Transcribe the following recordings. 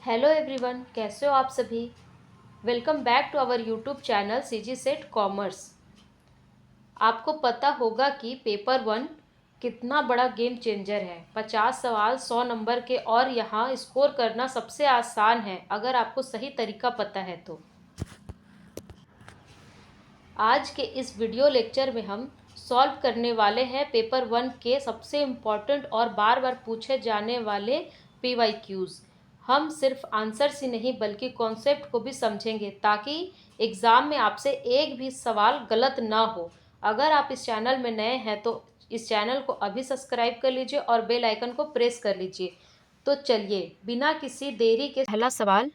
Hello everyone, कैसे हो आप सभी। Welcome back to our YouTube channel CG set commerce. आपको पता होगा कि पेपर वन कितना बड़ा गेम चेंजर है। 50 सवाल 100 नंबर के, और यहाँ स्कोर करना सबसे आसान है अगर आपको सही तरीका पता है तो। आज के इस वीडियो लेक्चर में हम सॉल्व करने वाले हैं पेपर वन के सबसे इम्पॉर्टेंट और बार बार पूछे जाने वाले PYQs। हम सिर्फ आंसर्स ही नहीं बल्कि कॉन्सेप्ट को भी समझेंगे ताकि एग्ज़ाम में आपसे एक भी सवाल गलत ना हो। अगर आप इस चैनल में नए हैं तो इस चैनल को अभी सब्सक्राइब कर लीजिए और बेल आइकन को प्रेस कर लीजिए। तो चलिए बिना किसी देरी के पहला सवाल,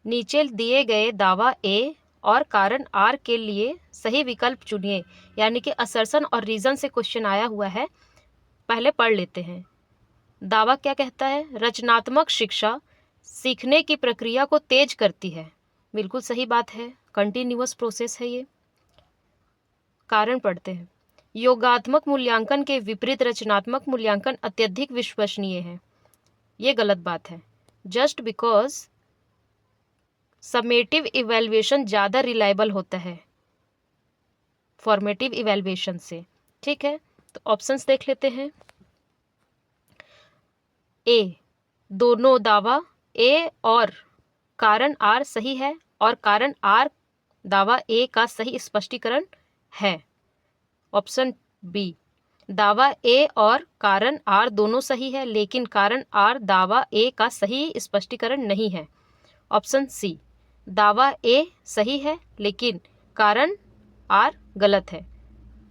नीचे दिए गए दावा ए और कारण आर के लिए सही विकल्प चुनिए। यानी कि असर्शन और रीजन से क्वेश्चन आया हुआ है। पहले पढ़ लेते हैं। दावा क्या कहता है? रचनात्मक शिक्षा सीखने की प्रक्रिया को तेज करती है। बिल्कुल सही बात है, कंटिन्यूअस प्रोसेस है ये। कारण पढ़ते हैं। योगात्मक मूल्यांकन के विपरीत रचनात्मक मूल्यांकन अत्यधिक विश्वसनीय है। ये गलत बात है। जस्ट बिकॉज समेटिव इवैल्यूएशन ज़्यादा रिलायबल होता है फॉर्मेटिव इवैल्यूएशन से। ठीक है, तो ऑप्शंस देख लेते हैं। ए, दोनों दावा ए और कारण आर सही है और कारण आर दावा ए का सही स्पष्टीकरण है। ऑप्शन बी, दावा ए और कारण आर दोनों सही है लेकिन कारण आर दावा ए का सही स्पष्टीकरण नहीं है। ऑप्शन सी, दावा ए सही है लेकिन कारण आर गलत है।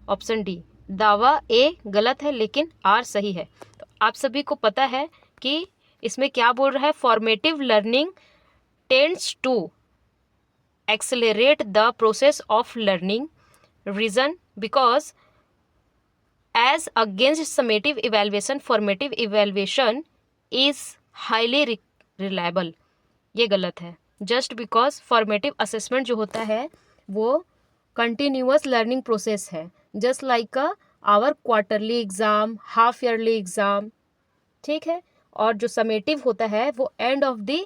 ऑप्शन डी, दावा ए गलत है लेकिन आर सही है। तो आप सभी को पता है कि इसमें क्या बोल रहा है। Formative learning tends to accelerate the process of learning. Reason because as against summative evaluation formative evaluation is highly reliable. ये गलत है। जस्ट बिकॉज फॉर्मेटिव असेसमेंट जो होता है वो कंटिन्यूअस लर्निंग प्रोसेस है, just like our quarterly exam, half yearly exam. ठीक है, और जो समेटिव होता है वो एंड ऑफ द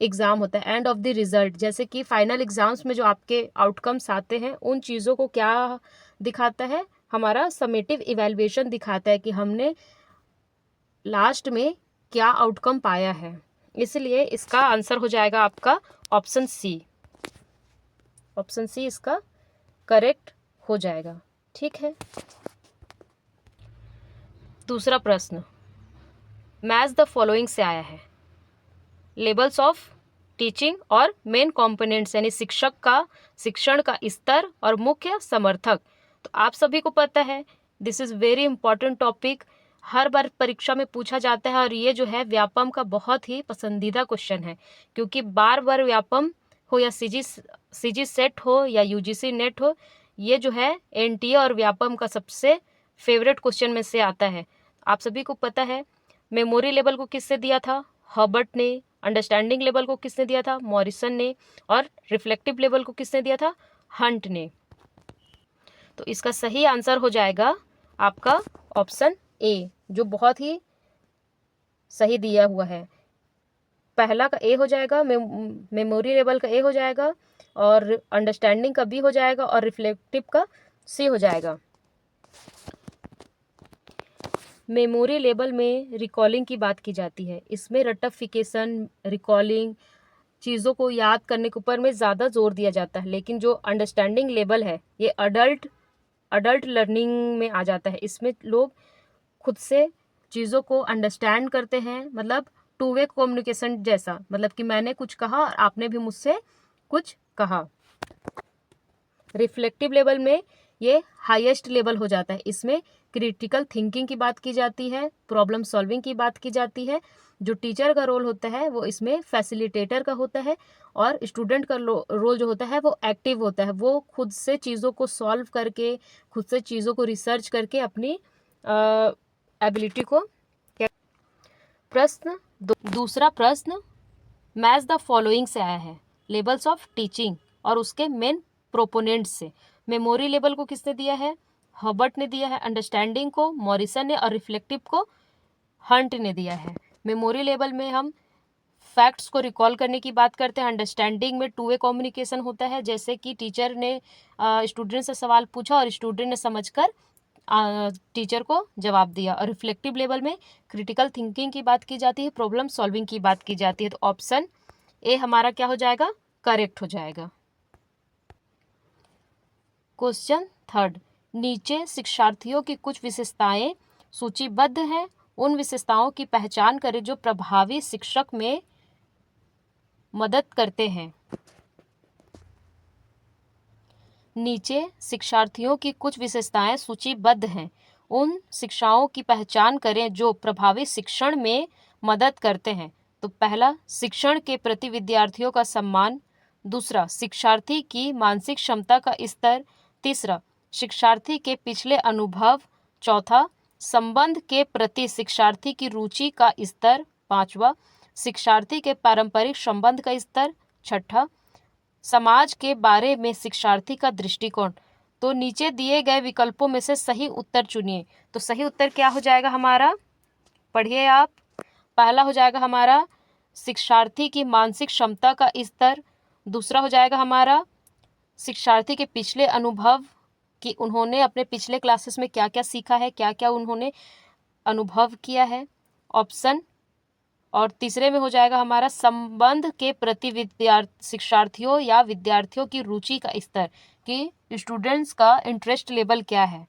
एग्ज़ाम होता है, एंड ऑफ द रिजल्ट। जैसे कि फाइनल एग्जाम्स में जो आपके आउटकम्स आते हैं उन चीज़ों को क्या दिखाता है, हमारा समेटिव इवैल्यूएशन दिखाता है कि हमने लास्ट में क्या आउटकम पाया है। इसलिए इसका आंसर हो जाएगा आपका ऑप्शन सी। ऑप्शन सी इसका करेक्ट हो जाएगा। ठीक है, दूसरा प्रश्न मैच द फॉलोइंग से आया है। लेवल्स ऑफ टीचिंग और मेन कंपोनेंट्स, यानी शिक्षक का शिक्षण का स्तर और मुख्य समर्थक। तो आप सभी को पता है this is very important topic, हर बार परीक्षा में पूछा जाता है और ये जो है व्यापम का बहुत ही पसंदीदा क्वेश्चन है, क्योंकि बार बार व्यापम हो या सीजी सेट हो या यूजीसी नेट हो, ये जो है एनटीए और व्यापम का सबसे फेवरेट क्वेश्चन में से आता है। आप सभी को पता है मेमोरी लेवल को किससे दिया था? हर्बर्ट ने। अंडरस्टैंडिंग लेवल को किसने दिया था? मॉरिसन ने। और रिफ्लेक्टिव लेवल को किसने दिया था? हंट ने। तो इसका सही आंसर हो जाएगा आपका ऑप्शन ए, जो बहुत ही सही दिया हुआ है। पहला का ए हो जाएगा, मेमोरी लेवल का ए हो जाएगा, और अंडरस्टैंडिंग का बी हो जाएगा, और रिफ्लेक्टिव का सी हो जाएगा। मेमोरी लेवल में रिकॉलिंग की बात की जाती है। इसमें रटफिकेशन, रिकॉलिंग, चीज़ों को याद करने के ऊपर में ज़्यादा जोर दिया जाता है। लेकिन जो अंडरस्टैंडिंग लेवल है ये अडल्ट लर्निंग में आ जाता है। इसमें लोग खुद से चीज़ों को अंडरस्टैंड करते हैं, मतलब टू वे कम्युनिकेशन जैसा, मतलब कि मैंने कुछ कहा और आपने भी मुझसे कुछ कहा। रिफ्लेक्टिव लेवल में ये हाईएस्ट लेवल हो जाता है। इसमें क्रिटिकल थिंकिंग की बात की जाती है, प्रॉब्लम सॉल्विंग की बात की जाती है। जो टीचर का रोल होता है वो इसमें फैसिलिटेटर का होता है, और स्टूडेंट का रोल जो होता है वो एक्टिव होता है। वो खुद से चीज़ों को सॉल्व करके, खुद से चीज़ों को रिसर्च करके अपनी एबिलिटी को। प्रश्न दूसरा प्रश्न मैच द फॉलोइंग से आया है। लेवल्स ऑफ टीचिंग और उसके मेन प्रोपोनेंट्स से। मेमोरी लेवल को किसने दिया है? हर्बर्ट ने दिया है। अंडरस्टैंडिंग को मॉरिसन ने, और रिफ्लेक्टिव को हंट ने दिया है। मेमोरी लेवल में हम फैक्ट्स को रिकॉल करने की बात करते हैं। अंडरस्टैंडिंग में टू वे कम्युनिकेशन होता है, जैसे कि टीचर ने स्टूडेंट से सवाल पूछा और स्टूडेंट ने समझकर टीचर को जवाब दिया। और रिफ्लेक्टिव लेवल में क्रिटिकल थिंकिंग की बात की जाती है, प्रॉब्लम सॉल्विंग की बात की जाती है। तो ऑप्शन ए हमारा क्या हो जाएगा, करेक्ट हो जाएगा। क्वेश्चन 3, नीचे शिक्षार्थियों की कुछ विशेषताएं सूचीबद्ध हैं, उन विशेषताओं की पहचान करें जो प्रभावी शिक्षक में मदद करते हैं। नीचे शिक्षार्थियों की कुछ विशेषताएं सूचीबद्ध हैं, उन शिक्षाओं की पहचान करें जो प्रभावी शिक्षण में मदद करते हैं। तो पहला, शिक्षण के प्रति विद्यार्थियों का सम्मान। दूसरा, शिक्षार्थी की मानसिक क्षमता का स्तर। तीसरा, शिक्षार्थी के पिछले अनुभव। चौथा, संबंध के प्रति शिक्षार्थी की रुचि का स्तर। पांचवा, शिक्षार्थी के पारंपरिक संबंध का स्तर। छठा, समाज के बारे में शिक्षार्थी का दृष्टिकोण। तो नीचे दिए गए विकल्पों में से सही उत्तर चुनिए। तो सही उत्तर क्या हो जाएगा हमारा, पढ़िए आप। पहला हो जाएगा हमारा शिक्षार्थी की मानसिक क्षमता का स्तर। दूसरा हो जाएगा हमारा शिक्षार्थी के पिछले अनुभव, कि उन्होंने अपने पिछले क्लासेस में क्या क्या सीखा है, क्या क्या उन्होंने अनुभव किया है, ऑप्शन। और तीसरे में हो जाएगा हमारा संबंध के प्रति शिक्षार्थियों या विद्यार्थियों की रुचि का स्तर, कि स्टूडेंट्स का इंटरेस्ट लेवल क्या है,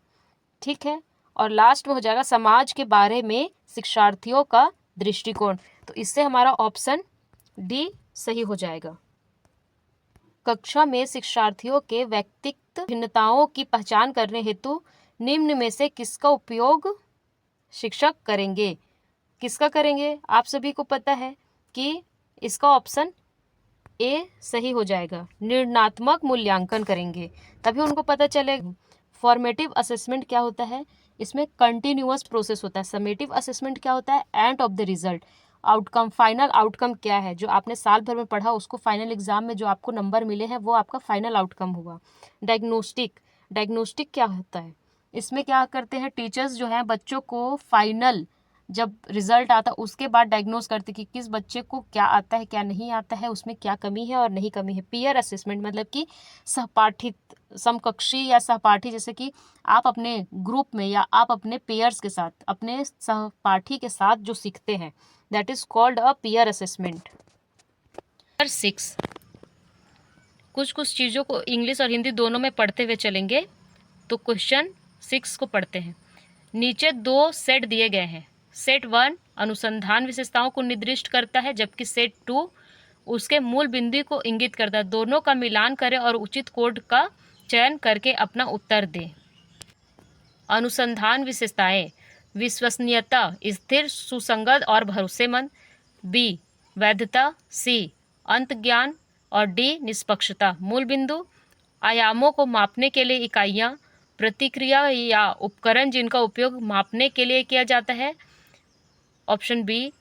ठीक है। और लास्ट में हो जाएगा समाज के बारे में शिक्षार्थियों का दृष्टिकोण। तो इससे हमारा ऑप्शन डी सही हो जाएगा। कक्षा में शिक्षार्थियों के व्यक्तित्व भिन्नताओं की पहचान करने हेतु निम्न में से किसका उपयोग शिक्षक करेंगे। किसका करेंगे, आप सभी को पता है कि इसका ऑप्शन ए सही हो जाएगा। निर्णयात्मक मूल्यांकन करेंगे, तभी उनको पता चलेगा। फॉर्मेटिव असेसमेंट क्या होता है, इसमें कंटिन्यूअस प्रोसेस होता है। समेटिव असेसमेंट क्या होता है, end of the result, outcome, final outcome क्या है, जो आपने साल भर में पढ़ा उसको फाइनल एग्जाम में जो आपको नंबर मिले हैं वो आपका फाइनल आउटकम होगा। डायग्नोस्टिक, डायग्नोस्टिक क्या होता है, इसमें क्या करते हैं टीचर्स जो है बच्चों को फाइनल जब रिजल्ट आता है उसके बाद डायग्नोस करते कि किस बच्चे को क्या आता है क्या नहीं आता है, उसमें क्या कमी है और नहीं कमी है। पीयर असेसमेंट मतलब कि सहपाठी, समकक्षी या सहपाठी, जैसे कि आप अपने ग्रुप में या आप अपने पेयर्स के साथ, अपने सहपाठी के साथ जो सीखते हैं, that is called a peer assessment. 6, कुछ चीज़ों को इंग्लिश और हिंदी दोनों में पढ़ते हुए चलेंगे। तो क्वेश्चन 6 को पढ़ते हैं। नीचे 2 सेट दिए गए हैं। सेट 1 अनुसंधान विशेषताओं को निर्दिष्ट करता है, जबकि सेट 2 उसके मूल बिंदु को इंगित करता है। दोनों का मिलान करें और उचित कोड का चयन करके अपना उत्तर दें। अनुसंधान विशेषताएं, विश्वसनीयता, स्थिर, सुसंगत और भरोसेमंद। बी, वैधता। सी, अंतज्ञान। और डी, निष्पक्षता। मूल बिंदु, आयामों को मापने के लिए इकाइयाँ, प्रतिक्रिया या उपकरण जिनका उपयोग मापने के लिए किया जाता है। ऑप्शन बी,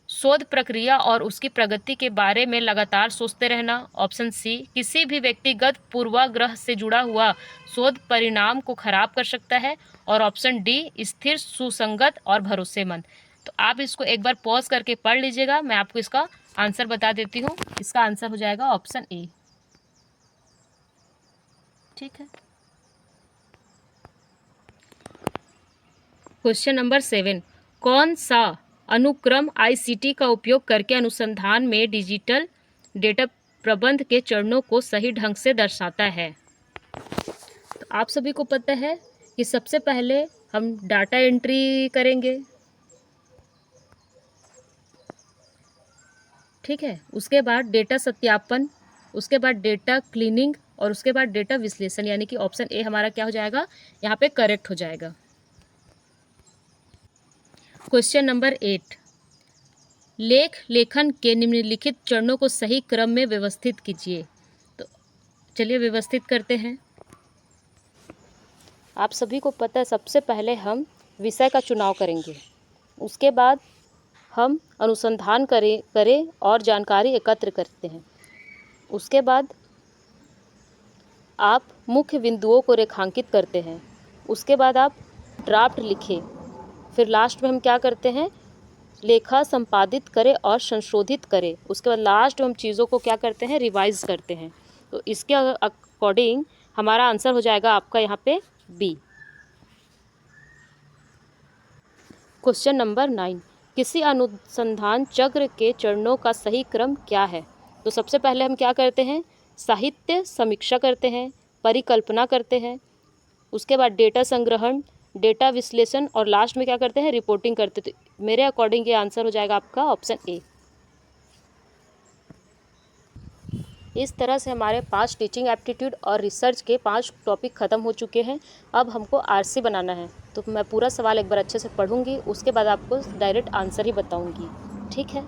शोध प्रक्रिया और उसकी प्रगति के बारे में लगातार सोचते रहना। ऑप्शन सी, किसी भी व्यक्तिगत पूर्वाग्रह से जुड़ा हुआ शोध परिणाम को खराब कर सकता है। और ऑप्शन डी, स्थिर, सुसंगत और भरोसेमंद। तो आप इसको एक बार पॉज करके पढ़ लीजिएगा, मैं आपको इसका आंसर बता देती हूँ। इसका आंसर हो जाएगा ऑप्शन ए, ठीक है। क्वेश्चन नंबर 7, कौन सा अनुक्रम आईसीटी का उपयोग करके अनुसंधान में डिजिटल डेटा प्रबंध के चरणों को सही ढंग से दर्शाता है। तो आप सभी को पता है कि सबसे पहले हम डाटा एंट्री करेंगे, ठीक है। उसके बाद डेटा सत्यापन, उसके बाद डेटा क्लीनिंग और उसके बाद डेटा विश्लेषण, यानी कि ऑप्शन ए हमारा क्या हो जाएगा, यहाँ पे करेक्ट हो जाएगा। क्वेश्चन नंबर 8, लेखन के निम्नलिखित चरणों को सही क्रम में व्यवस्थित कीजिए। तो चलिए व्यवस्थित करते हैं। आप सभी को पता है सबसे पहले हम विषय का चुनाव करेंगे, उसके बाद हम अनुसंधान करें और जानकारी एकत्र करते हैं। उसके बाद आप मुख्य बिंदुओं को रेखांकित करते हैं। उसके बाद आप ड्राफ्ट लिखें। फिर लास्ट में हम क्या करते हैं, लेखा संपादित करे और संशोधित करे। उसके बाद लास्ट में हम चीज़ों को क्या करते हैं, रिवाइज करते हैं। तो इसके अकॉर्डिंग हमारा आंसर हो जाएगा आपका यहाँ पे बी। क्वेश्चन नंबर 9, किसी अनुसंधान चक्र के चरणों का सही क्रम क्या है? तो सबसे पहले हम क्या करते हैं, साहित्य समीक्षा करते हैं, परिकल्पना करते हैं, उसके बाद डेटा संग्रहण, डेटा विश्लेषण और लास्ट में क्या करते हैं, रिपोर्टिंग करते हैं। तो मेरे अकॉर्डिंग ये आंसर हो जाएगा आपका ऑप्शन ए। इस तरह से हमारे 5 टीचिंग एप्टीट्यूड और रिसर्च के 5 टॉपिक ख़त्म हो चुके हैं। अब हमको आरसी बनाना है, तो मैं पूरा सवाल एक बार अच्छे से पढ़ूंगी, उसके बाद आपको डायरेक्ट आंसर ही बताऊंगी, ठीक है?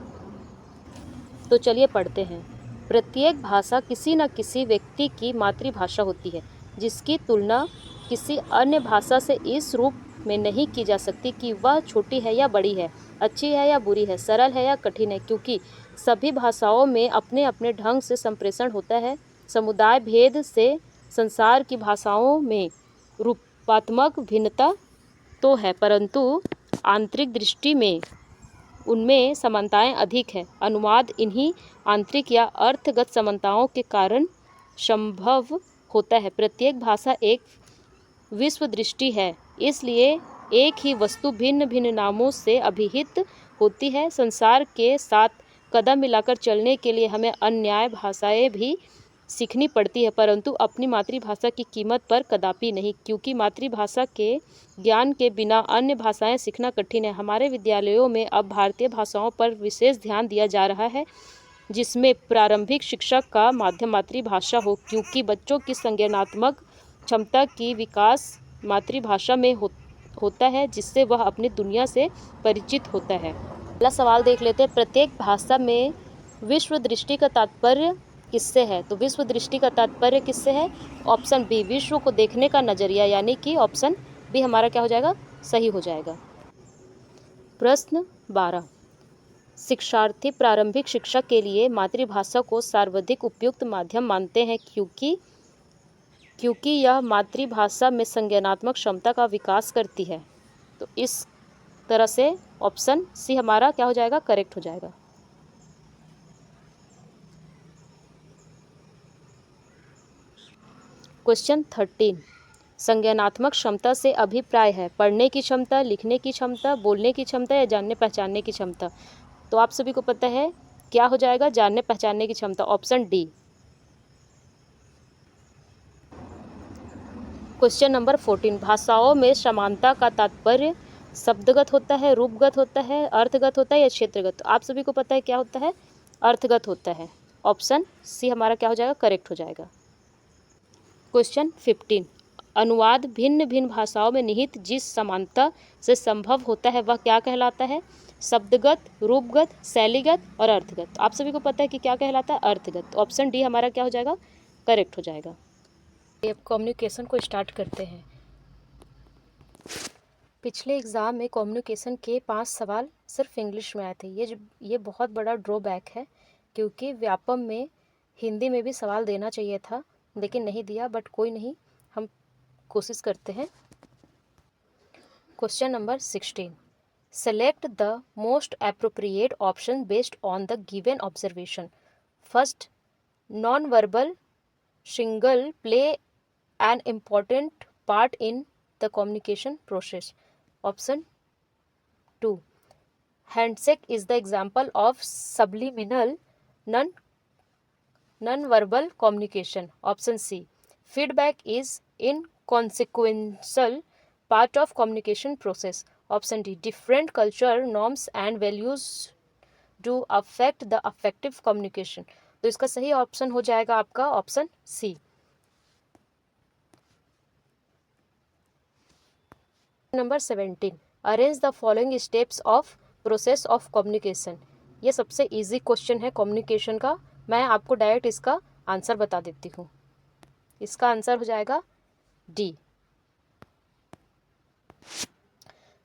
तो चलिए पढ़ते हैं। प्रत्येक भाषा किसी न किसी व्यक्ति की मातृभाषा होती है, जिसकी तुलना किसी अन्य भाषा से इस रूप में नहीं की जा सकती कि वह छोटी है या बड़ी है, अच्छी है या बुरी है, सरल है या कठिन है, क्योंकि सभी भाषाओं में अपने अपने ढंग से संप्रेषण होता है। समुदाय भेद से संसार की भाषाओं में रूपात्मक भिन्नता तो है, परंतु आंतरिक दृष्टि में उनमें समानताएं अधिक हैं। अनुवाद इन्हीं आंतरिक या अर्थगत समानताओं के कारण संभव होता है। प्रत्येक भाषा एक विश्व दृष्टि है, इसलिए एक ही वस्तु भिन्न भिन्न नामों से अभिहित होती है। संसार के साथ कदम मिलाकर चलने के लिए हमें अन्य भाषाएं भी सीखनी पड़ती है, परंतु अपनी मातृभाषा की कीमत पर कदापि नहीं, क्योंकि मातृभाषा के ज्ञान के बिना अन्य भाषाएं सीखना कठिन है। हमारे विद्यालयों में अब भारतीय भाषाओं पर विशेष ध्यान दिया जा रहा है, जिसमें प्रारंभिक शिक्षा का माध्यम मातृभाषा हो, क्योंकि बच्चों की संज्ञानात्मक क्षमता की विकास मातृभाषा में होता है, जिससे वह अपनी दुनिया से परिचित होता है। पहला सवाल देख लेते हैं। प्रत्येक भाषा में विश्व दृष्टि का तात्पर्य किससे है? तो विश्व दृष्टि का तात्पर्य किससे है? ऑप्शन बी, विश्व को देखने का नजरिया, यानी कि ऑप्शन बी हमारा क्या हो जाएगा, सही हो जाएगा। प्रश्न 12, शिक्षार्थी प्रारंभिक शिक्षा के लिए मातृभाषा को सर्वाधिक उपयुक्त माध्यम मानते हैं, क्योंकि यह मातृभाषा में संज्ञानात्मक क्षमता का विकास करती है। तो इस तरह से ऑप्शन सी हमारा क्या हो जाएगा, करेक्ट हो जाएगा। क्वेश्चन 13, संज्ञानात्मक क्षमता से अभिप्राय है पढ़ने की क्षमता, लिखने की क्षमता, बोलने की क्षमता या जानने पहचानने की क्षमता। तो आप सभी को पता है क्या हो जाएगा, जानने पहचानने की क्षमता, ऑप्शन डी। क्वेश्चन नंबर 14, भाषाओं में समानता का तात्पर्य शब्दगत होता है, रूपगत होता है, अर्थगत होता है या क्षेत्रगत? तो आप सभी को पता है क्या होता है, अर्थगत होता है। ऑप्शन सी हमारा क्या हो जाएगा, करेक्ट हो जाएगा। क्वेश्चन 15, अनुवाद भिन्न भिन्न भाषाओं में निहित जिस समानता से संभव होता है वह क्या कहलाता है? शब्दगत, रूपगत, शैलीगत और अर्थगत। आप सभी को पता है कि क्या कहलाता है, अर्थगत। ऑप्शन डी हमारा क्या हो जाएगा, करेक्ट हो जाएगा। अब कम्युनिकेशन को स्टार्ट करते हैं। पिछले एग्ज़ाम में कम्युनिकेशन के 5 सवाल सिर्फ इंग्लिश में आए थे। ये बहुत बड़ा ड्रॉबैक है, क्योंकि व्यापम में हिंदी में भी सवाल देना चाहिए था, लेकिन नहीं दिया, बट कोई नहीं, हम कोशिश करते हैं। Question number 16, select the most appropriate option based on the given observation. First, non verbal single play an important part in the communication process. Option 2, handshake is the example of subliminal non-verbal communication. Option C, feedback is inconsequential part of communication process. Option D, different culture norms and values do affect the effective communication. तो इसका सही option हो जाएगा आपका option C. Number 17, arrange the following steps of process of communication. ये सबसे easy question है communication का, मैं आपको डायरेक्ट इसका आंसर बता देती हूँ। इसका आंसर हो जाएगा डी।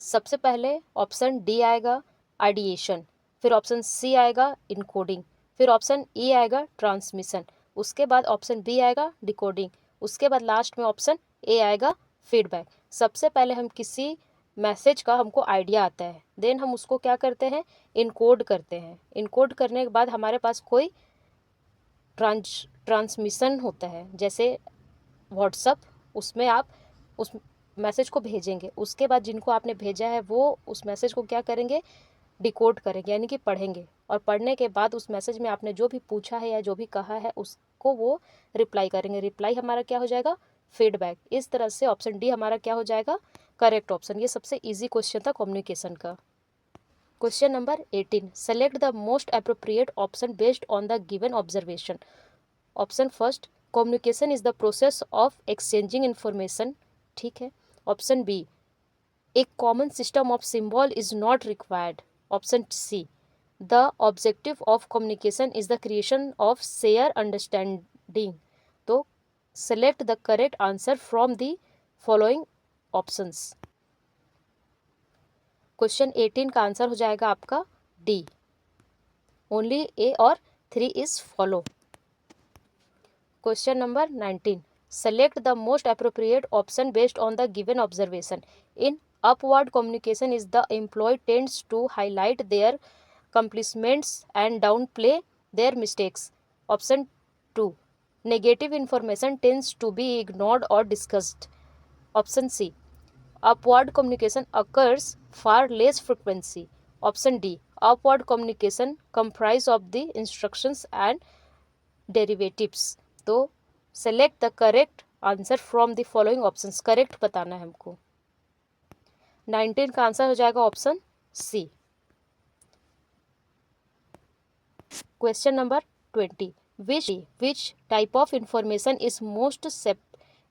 सबसे पहले ऑप्शन डी आएगा आइडिएशन, फिर ऑप्शन सी आएगा इनकोडिंग, फिर ऑप्शन ई आएगा ट्रांसमिशन, उसके बाद ऑप्शन बी आएगा डिकोडिंग, उसके बाद लास्ट में ऑप्शन ए आएगा फीडबैक। सबसे पहले हम किसी मैसेज का हमको आइडिया आता है, देन हम उसको क्या करते हैं, इनकोड करते हैं। इनकोड करने के बाद हमारे पास कोई ट्रांसमिशन होता है, जैसे व्हाट्सअप, उसमें आप उस मैसेज को भेजेंगे। उसके बाद जिनको आपने भेजा है वो उस मैसेज को क्या करेंगे, डिकोड करेंगे, यानी कि पढ़ेंगे। और पढ़ने के बाद उस मैसेज में आपने जो भी पूछा है या जो भी कहा है उसको वो रिप्लाई करेंगे। रिप्लाई हमारा क्या हो जाएगा, फीडबैक। इस तरह से ऑप्शन डी हमारा क्या हो जाएगा, करेक्ट ऑप्शन। ये सबसे इजी क्वेश्चन था कम्युनिकेशन का। Question number 18, select the most appropriate option based on the given observation. Option first, communication is the process of exchanging information, ठीक है। ऑप्शन बी, एक common system of symbol is not required. Option C, the objective of communication is the creation of share understanding. तो select the correct answer from the following options. Question 18 का आंसर हो जाएगा आपका D, only ए और 3 is follow. Question number 19, select the most appropriate option based on the given observation. In upward communication is the employee tends to highlight their accomplishments and downplay their mistakes. Option 2, negative information tends to be ignored or discussed. Option C, upward communication occurs far less frequency. Option D, upward communication comprise of the instructions and derivatives. तो select the correct answer from the following options. Correct बताना है हमको। 19 का आंसर हो जाएगा option C. Question number 20, which type of information is most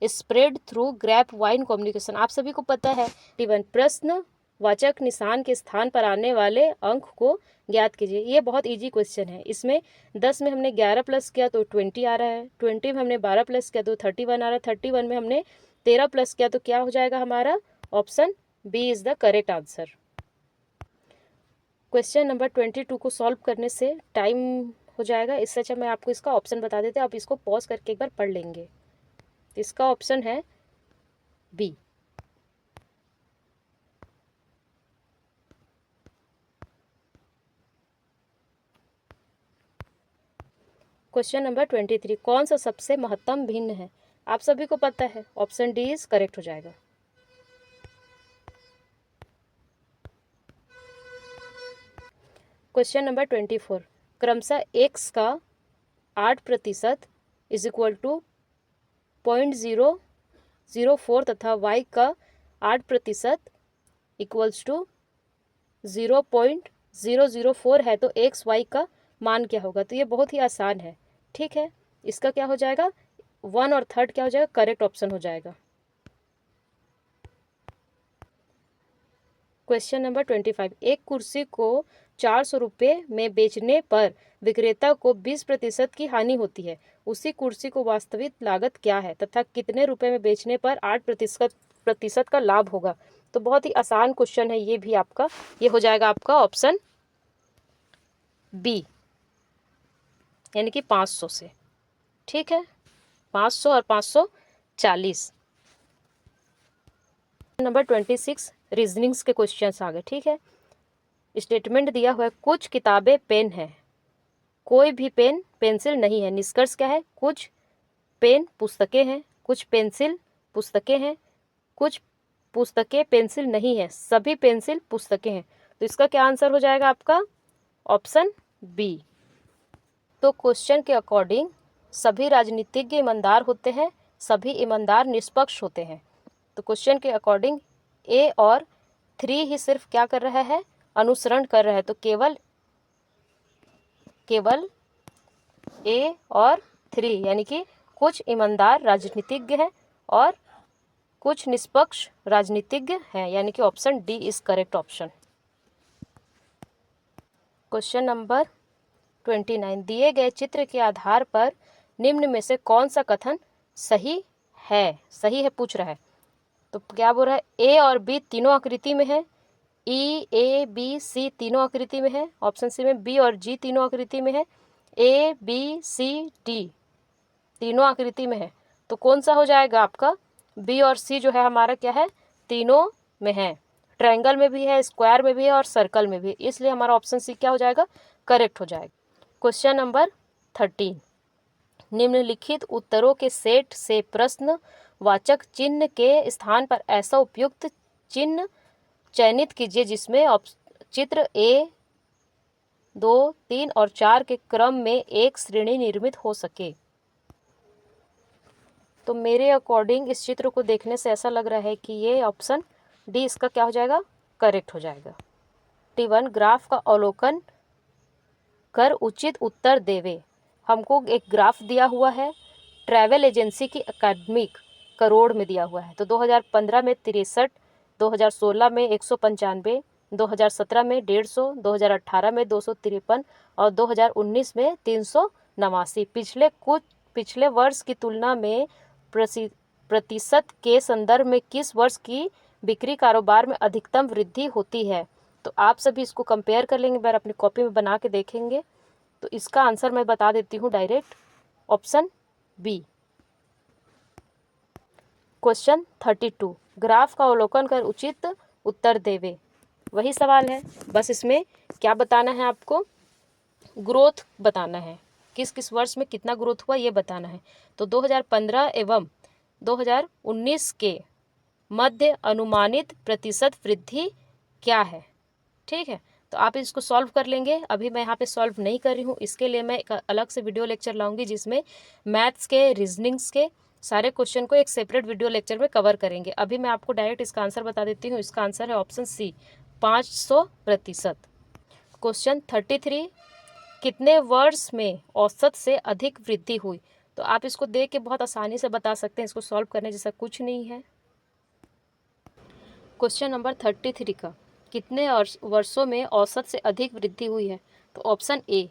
spread through grapevine communication. आप सभी को पता है। प्रश्न वाचक निशान के स्थान पर आने वाले अंक को ज्ञात कीजिए। ये बहुत इजी क्वेश्चन है। इसमें 10 में हमने 11 प्लस किया तो 20 आ रहा है, 20 में हमने 12 प्लस किया तो 31 आ रहा है, 31 में हमने 13 प्लस किया तो क्या हो जाएगा हमारा, option B is the correct answer. Question number 22 को सॉल्व करने से टाइम हो जाएगा, इससे अच्छा मैं आपको इसका ऑप्शन बता देते, आप इसको पॉज करके एक बार पढ़ लेंगे। इसका ऑप्शन है बी। क्वेश्चन नंबर 23, कौन सा सबसे महत्तम भिन्न है। आप सभी को पता है, ऑप्शन डी इज करेक्ट हो जाएगा। क्वेश्चन नंबर 24, क्रमशः x का 8% इज इक्वल टू 0.004 तथा y का 8% इक्वल्स टू 0.004 है, तो x y का मान क्या होगा। तो ये बहुत ही आसान है, ठीक है। इसका क्या हो जाएगा, 1 और 3 क्या हो जाएगा, करेक्ट ऑप्शन हो जाएगा। क्वेश्चन नंबर 25, एक कुर्सी को 400 रुपये में बेचने पर विक्रेता को 20% की हानि होती है। उसी कुर्सी को वास्तविक लागत क्या है तथा कितने रुपए में बेचने पर 8% का लाभ होगा। तो बहुत ही आसान क्वेश्चन है ये भी आपका। ये हो जाएगा आपका ऑप्शन बी, यानी कि 500 से, ठीक है। 500 और 540। नंबर 26 रीजनिंग्स के क्वेश्चंस आ गए, ठीक है। स्टेटमेंट दिया हुआ है, कुछ किताबें पेन है, कोई भी पेन पेंसिल नहीं है। निष्कर्ष क्या है, कुछ पेन पुस्तकें हैं, कुछ पेंसिल पुस्तकें हैं, कुछ पुस्तकें पेंसिल नहीं है, सभी पेंसिल पुस्तकें हैं। तो इसका क्या आंसर हो जाएगा आपका, ऑप्शन बी। तो क्वेश्चन के अकॉर्डिंग सभी राजनीतिज्ञ ईमानदार होते हैं, सभी ईमानदार निष्पक्ष होते हैं। तो क्वेश्चन के अकॉर्डिंग ए और 3 ही सिर्फ क्या कर रहा है, अनुसरण कर रहा है। तो केवल ए और 3, यानी कि कुछ ईमानदार राजनीतिज्ञ हैं और कुछ निष्पक्ष राजनीतिज्ञ हैं, यानी कि option D is correct option. Question number 29, दिए गए चित्र के आधार पर निम्न में से कौन सा कथन सही है पूछ रहा है। तो क्या बोल रहा है, ए और बी तीनों आकृति में है, ई ए बी सी तीनों आकृति में है। ऑप्शन सी में बी और जी तीनों आकृति में है, ए बी सी डी तीनों आकृति में है। तो कौन सा हो जाएगा आपका, बी और सी जो है हमारा क्या है, तीनों में है। ट्रायंगल में भी है, स्क्वायर में भी है और सर्कल में भी है, इसलिए हमारा ऑप्शन सी क्या हो जाएगा, करेक्ट हो जाएगा। क्वेश्चन नंबर 13, निम्नलिखित उत्तरों के सेट से प्रश्न वाचक चिन्ह के स्थान पर ऐसा उपयुक्त चिन्ह चयनित कीजिए जिसमें चित्र ए 2, 3 और 4 के क्रम में एक श्रेणी निर्मित हो सके। तो मेरे अकॉर्डिंग इस चित्र को देखने से ऐसा लग रहा है कि ये ऑप्शन डी इसका क्या हो जाएगा, करेक्ट हो जाएगा। 21, ग्राफ का अवलोकन कर उचित उत्तर देवे। हमको एक ग्राफ दिया हुआ है, ट्रैवल एजेंसी की एकेडमिक करोड़ में दिया हुआ है। तो 2015 में 63, 2016 में 195, 2017 में 150, 2018 में 253 और 2019 में 389। पिछले वर्ष की तुलना में प्रतिशत के संदर्भ में किस वर्ष की बिक्री कारोबार में अधिकतम वृद्धि होती है। तो आप सभी इसको कंपेयर कर लेंगे, बार अपनी कॉपी में बना के देखेंगे। तो इसका आंसर मैं बता देती हूँ direct, option B. Question 32, graph का अवलोकन कर उचित उत्तर देवे। वही सवाल है, बस इसमें क्या बताना है आपको, ग्रोथ बताना है, किस किस वर्ष में कितना ग्रोथ हुआ ये बताना है। तो 2015 एवं 2019 के मध्य अनुमानित प्रतिशत वृद्धि क्या है, ठीक है। तो आप इसको सॉल्व कर लेंगे। अभी मैं यहाँ पे सॉल्व नहीं कर रही हूँ, इसके लिए मैं एक अलग से वीडियो लेक्चर लाऊंगी जिसमें मैथ्स के, रीजनिंग्स के सारे क्वेश्चन को एक सेपरेट वीडियो लेक्चर में कवर करेंगे। अभी मैं आपको डायरेक्ट इसका आंसर बता देती हूँ। इसका आंसर है ऑप्शन सी, 500%। क्वेश्चन 33, कितने वर्ष में औसत से अधिक वृद्धि हुई। तो आप इसको देख के बहुत आसानी से बता सकते हैं, इसको सॉल्व करने जैसा कुछ नहीं है। क्वेश्चन नंबर 33 का, कितने वर्षों में औसत से अधिक वृद्धि हुई है। तो ऑप्शन ए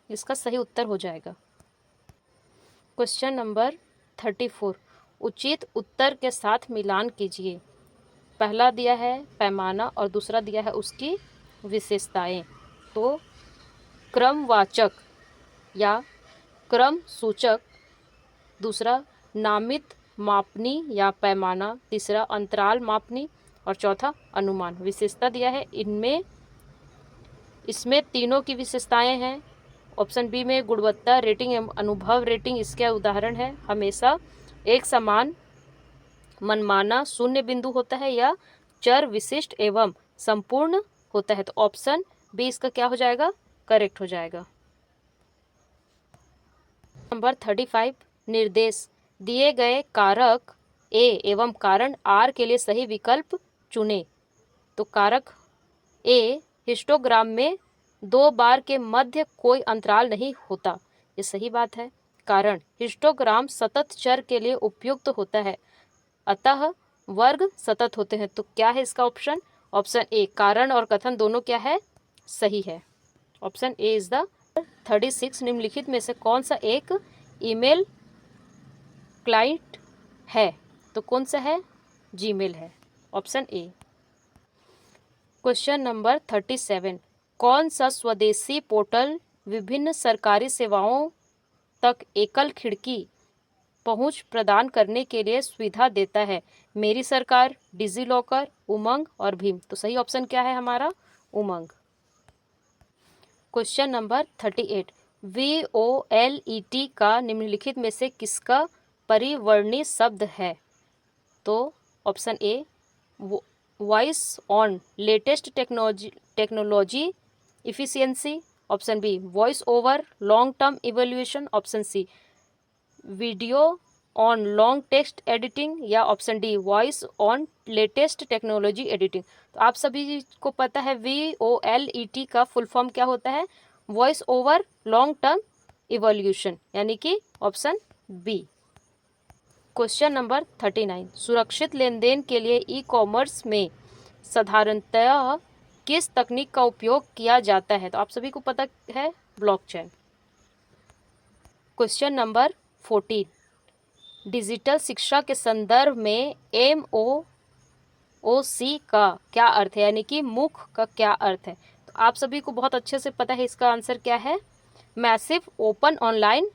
इसका सही उत्तर हो जाएगा। क्वेश्चन नंबर 34, उचित उत्तर के साथ मिलान कीजिए। पहला दिया है पैमाना और दूसरा दिया है उसकी विशेषताएं। तो क्रमवाचक या क्रम सूचक, दूसरा नामित मापनी या पैमाना, तीसरा अंतराल मापनी और चौथा अनुमान। विशेषता दिया है, इसमें तीनों की विशेषताएं हैं। ऑप्शन बी में गुणवत्ता रेटिंग एवं अनुभव रेटिंग इसके उदाहरण है। हमेशा एक समान मनमाना शून्य बिंदु होता है या चर विशिष्ट एवं संपूर्ण होता है। तो ऑप्शन बी इसका क्या हो जाएगा, करेक्ट हो जाएगा। नंबर 35, निर्देश दिए गए कारक ए एवं कारण आर के लिए सही विकल्प चुने। तो कारक ए, हिस्टोग्राम में 2 बार के मध्य कोई अंतराल नहीं होता, ये सही बात है। कारण, हिस्टोग्राम सतत चर के लिए उपयुक्त होता है, अतः वर्ग सतत होते हैं। तो क्या है इसका ऑप्शन, ऑप्शन ए, कारण और कथन दोनों क्या है, सही है। ऑप्शन ए इज द 36, निम्नलिखित में से कौन सा एक ईमेल क्लाइंट है। तो कौन सा है, जीमेल है, ऑप्शन ए। क्वेश्चन नंबर 37, कौन सा स्वदेशी पोर्टल विभिन्न सरकारी सेवाओं तक एकल खिड़की पहुंच प्रदान करने के लिए सुविधा देता है। मेरी सरकार, डिजी लॉकर, उमंग और भीम। तो सही ऑप्शन क्या है हमारा, उमंग। क्वेश्चन नंबर 38, VOLET का निम्नलिखित में से किसका परिवर्णी शब्द है। तो option A, voice on latest technology efficiency. Option B, voice over long term evolution. Option C, video on long text editing. या option D, voice on latest technology editing. तो आप सभी को पता है VOLET का फुल फॉर्म क्या होता है, voice over long term evolution, यानी कि ऑप्शन बी। क्वेश्चन नंबर 39, सुरक्षित लेनदेन के लिए ई कॉमर्स में साधारणतः किस तकनीक का उपयोग किया जाता है। तो आप सभी को पता है, ब्लॉकचेन। क्वेश्चन नंबर 14, डिजिटल शिक्षा के संदर्भ में MOOC का क्या अर्थ है, यानी कि मुख का क्या अर्थ है। तो आप सभी को बहुत अच्छे से पता है, इसका आंसर क्या है, मैसिव ओपन ऑनलाइन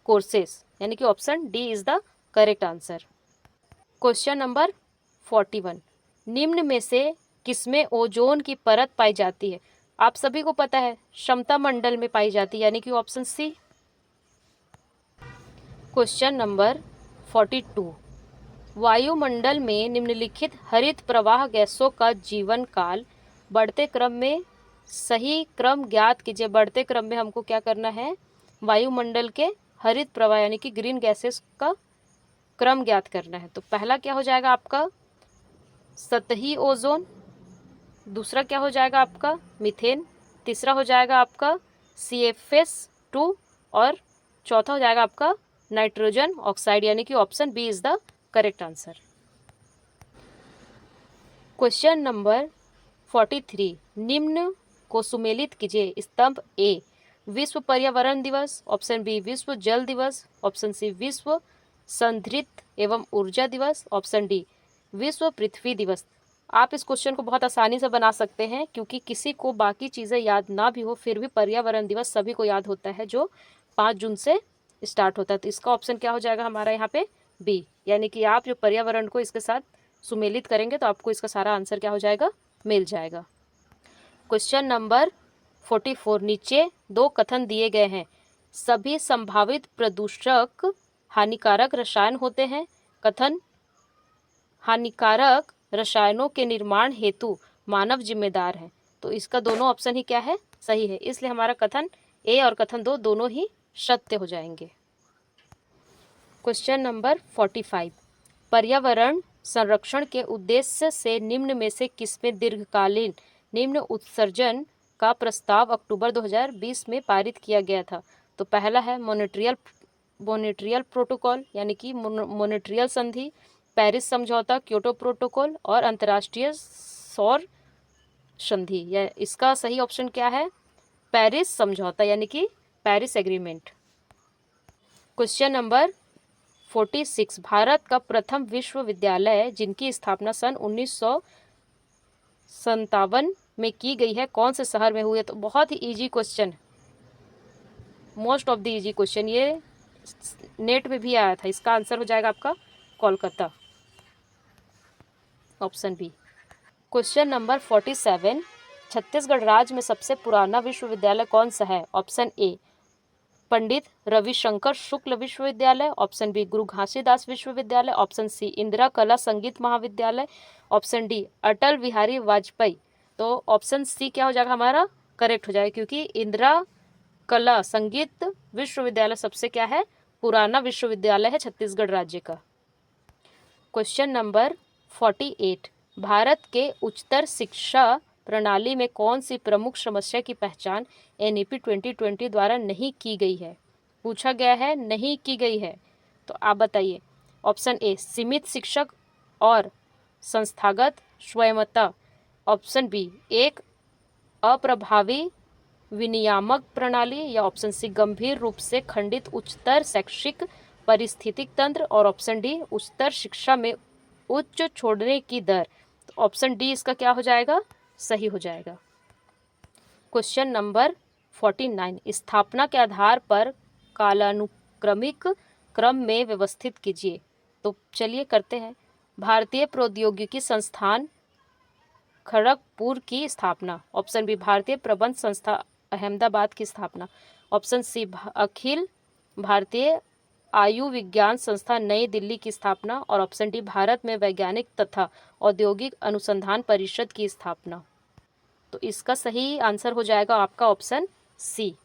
कोर्सेस, यानी कि option D is the correct answer. Question number 41, निम्न में से किसमें ओजोन की परत पाई जाती है? आप सभी को पता है क्षमता मंडल में पाई जाती है, यानी कि ऑप्शन सी। क्वेश्चन नंबर 42, वायुमंडल में निम्नलिखित हरित प्रवाह गैसों का जीवन काल बढ़ते क्रम में सही क्रम ज्ञात कीजिए। बढ़ते क्रम में हमको क्या करना है? वायुमंडल के हरित प्रवाह यानी कि ग्रीन गैसेस का क्रम ज्ञात करना है। तो पहला क्या हो जाएगा आपका? सतही ओजोन। दूसरा क्या हो जाएगा आपका? मीथेन। तीसरा हो जाएगा आपका CFS2 और चौथा हो जाएगा आपका नाइट्रोजन ऑक्साइड, यानी कि option B is the correct answer. Question number 43, निम्न को सुमेलित कीजिए। स्तंभ ए विश्व पर्यावरण दिवस, ऑप्शन बी विश्व जल दिवस, ऑप्शन सी विश्व संधारित्र एवं ऊर्जा दिवस, ऑप्शन डी विश्व पृथ्वी दिवस। आप इस क्वेश्चन को बहुत आसानी से बना सकते हैं, क्योंकि किसी को बाकी चीज़ें याद ना भी हो फिर भी पर्यावरण दिवस सभी को याद होता है, जो 5 जून से स्टार्ट होता है। तो इसका ऑप्शन क्या हो जाएगा हमारा यहाँ पे? बी, यानी कि आप जो पर्यावरण को इसके साथ सुमेलित करेंगे तो आपको इसका सारा आंसर क्या हो जाएगा? मिल जाएगा। क्वेश्चन नंबर 44, नीचे 2 कथन दिए गए हैं। सभी संभावित प्रदूषक हानिकारक रसायन होते हैं। कथन हानिकारक रसायनों के निर्माण हेतु मानव जिम्मेदार है। तो इसका दोनों ऑप्शन ही क्या है? सही है। इसलिए हमारा कथन ए और कथन 2 दोनों ही सत्य हो जाएंगे। क्वेश्चन नंबर 45, पर्यावरण संरक्षण के उद्देश्य से निम्न में से किसमें दीर्घकालीन निम्न उत्सर्जन का प्रस्ताव अक्टूबर 2020 में पारित किया गया था? तो पहला है मॉन्ट्रियल प्रोटोकॉल, यानी कि मॉन्ट्रियल संधि, पेरिस समझौता, क्योटो प्रोटोकॉल और अंतर्राष्ट्रीय सौर संधि। या इसका सही ऑप्शन क्या है? पेरिस समझौता, यानी कि Paris agreement. Question number 46, Bharat का प्रथम विश्वविद्यालय जिनकी स्थापना सन 1957 में की गई है कौन से शहर में हुई है? तो बहुत ही easy question, most of the easy question, ये नेट में भी आया था। इसका आंसर हो जाएगा आपका Kolkata, option B. Question number 47, Chhattisgarh राज्य में सबसे पुराना विश्वविद्यालय कौन सा है? ऑप्शन ए पंडित रविशंकर शुक्ल विश्वविद्यालय, ऑप्शन बी गुरु घासीदास विश्वविद्यालय, ऑप्शन सी इंदिरा कला संगीत महाविद्यालय, ऑप्शन डी अटल बिहारी वाजपेयी। तो ऑप्शन सी क्या हो जाएगा हमारा? करेक्ट हो जाएगा, क्योंकि इंदिरा कला संगीत विश्वविद्यालय सबसे क्या है? पुराना विश्वविद्यालय है छत्तीसगढ़ राज्य का। क्वेश्चन नंबर 48, भारत के उच्चतर शिक्षा प्रणाली में कौन सी प्रमुख समस्या की पहचान NEP 2020 द्वारा नहीं की गई है? पूछा गया है, नहीं की गई है। तो आप बताइए। ऑप्शन ए सीमित शिक्षक और संस्थागत स्वायत्तता, ऑप्शन बी एक अप्रभावी विनियामक प्रणाली, या ऑप्शन सी गंभीर रूप से खंडित उच्चतर शैक्षिक पारिस्थितिक तंत्र, और ऑप्शन डी उच्चतर शिक्षा में उच्च छोड़ने की दर। तो ऑप्शन डी इसका क्या हो जाएगा? सही हो जाएगा। क्वेश्चन नंबर 49, स्थापना के आधार पर कालानुक्रमिक क्रम में व्यवस्थित कीजिए। तो चलिए करते हैं। भारतीय प्रौद्योगिकी संस्थान खड़गपुर की स्थापना, ऑप्शन बी भारतीय प्रबंध संस्था अहमदाबाद की स्थापना, ऑप्शन सी अखिल भारतीय आयुर्विज्ञान संस्थान नई दिल्ली की स्थापना, और ऑप्शन डी भारत में वैज्ञानिक तथा औद्योगिक अनुसंधान परिषद की स्थापना। तो इसका सही आंसर हो जाएगा आपका ऑप्शन सी।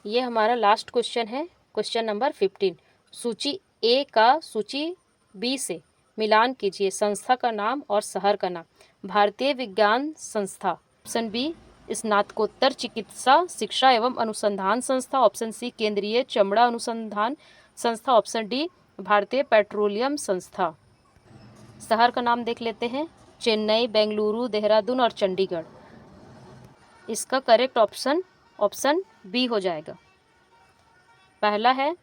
ये हमारा लास्ट क्वेश्चन है, क्वेश्चन नंबर 15, सूची ए का सूची बी से मिलान कीजिए। संस्था का नाम और शहर का नाम। भारतीय विज्ञान संस्था, ऑप्शन बी स्नातकोत्तर चिकित्सा शिक्षा एवं अनुसंधान संस्था, ऑप्शन सी केंद्रीय चमड़ा अनुसंधान संस्था, ऑप्शन डी भारतीय पेट्रोलियम संस्था। शहर का नाम देख लेते हैं, चेन्नई, बेंगलुरु, देहरादून और चंडीगढ़। इसका करेक्ट ऑप्शन ऑप्शन बी हो जाएगा, पहला है।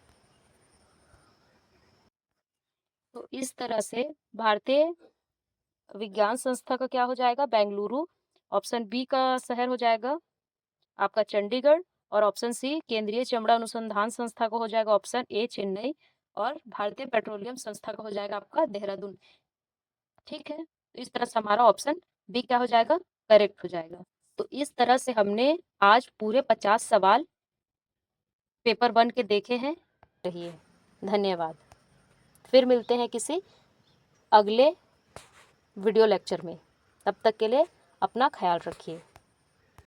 तो इस तरह से भारतीय विज्ञान संस्था का क्या हो जाएगा? बेंगलुरु। ऑप्शन बी का शहर हो जाएगा आपका चंडीगढ़, और ऑप्शन सी केंद्रीय चमड़ा अनुसंधान संस्था का हो जाएगा ऑप्शन ए चेन्नई, और भारतीय पेट्रोलियम संस्था का हो जाएगा आपका देहरादून। ठीक है, तो इस तरह से हमारा ऑप्शन बी क्या हो जाएगा, करेक्ट हो जाएगा। तो इस तरह से हमने आज पूरे 50 सवाल पेपर 1 के देखे हैं। रहिए, धन्यवाद। फिर मिलते हैं किसी अगले वीडियो लेक्चर में। तब तक के लिए अपना ख्याल रखिए।